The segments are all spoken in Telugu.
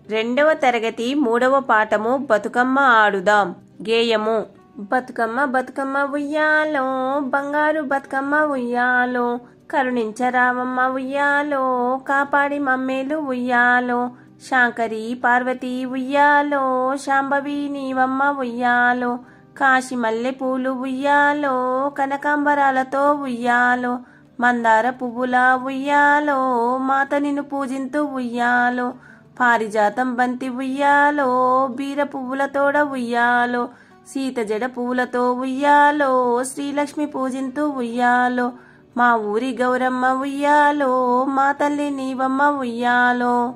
రెండవ తరగతి మూడవ పాఠము బతుకమ్మ ఆడుదాం. గేయము. బతుకమ్మ బతుకమ్మ ఉయ్యాలో, బంగారు బతుకమ్మ ఉయ్యాలో, కరుణించరావమ్మ ఉయ్యాలో, కాపాడి మమ్మేలు ఉయ్యాలో, శాంకరి పార్వతి ఉయ్యాలో, శాంభవి నీవమ్మ ఉయ్యాలో, కాశీ మల్లె పూలు ఉయ్యాలో, కనకాంబరాలతో ఉయ్యాలో, మందార పువ్వుల ఉయ్యాలో, మాత నిన్ను పూజింతు ఉయ్యాలో, పారిజాతం బంతి ఉయ్యాలో, బీర పువ్వులతోడ ఉయ్యాలో, సీత జడ పువ్వులతో ఉయ్యాలో, శ్రీలక్ష్మి పూజింతు ఉయ్యాలో, మా ఊరి గౌరమ్మ ఉయ్యాలో, మా తల్లి నీవమ్మ ఉయ్యాలో.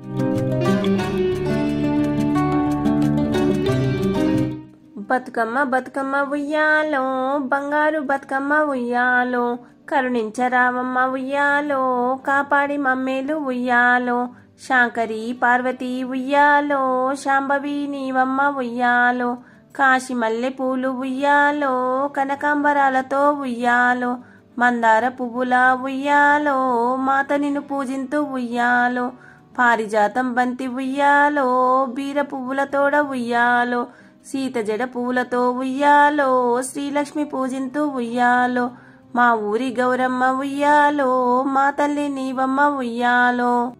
బతుకమ్మ బతుకమ్మ ఉయ్యాలో, బంగారు బతుకమ్మ ఉయ్యాలో, కరుణించరావమ్మ ఉయ్యాలో, కాపాడి మమ్మేలు ఉయ్యాలో, శాంకరి పార్వతి ఉయ్యాలో, శాంభవి నీవమ్మ ఉయ్యాలో, కాశీ మల్లె పూలు ఉయ్యాలో, కనకాంబరాలతో ఉయ్యాలో, మందార పువ్వుల ఉయ్యాలో, మాత నిన్ను పూజింతు ఉయ్యాలో, పారిజాతం బంతి ఉయ్యాలో, బీర పువ్వులతోడ ఉయ్యాలో, సీత జడ పువ్వులతో ఉయ్యాలో, శ్రీలక్ష్మి పూజింతు ఉయ్యాలో, మా ఊరి గౌరమ్మ ఉయ్యాలో, మా తల్లి నీవమ్మ ఉయ్యాలో.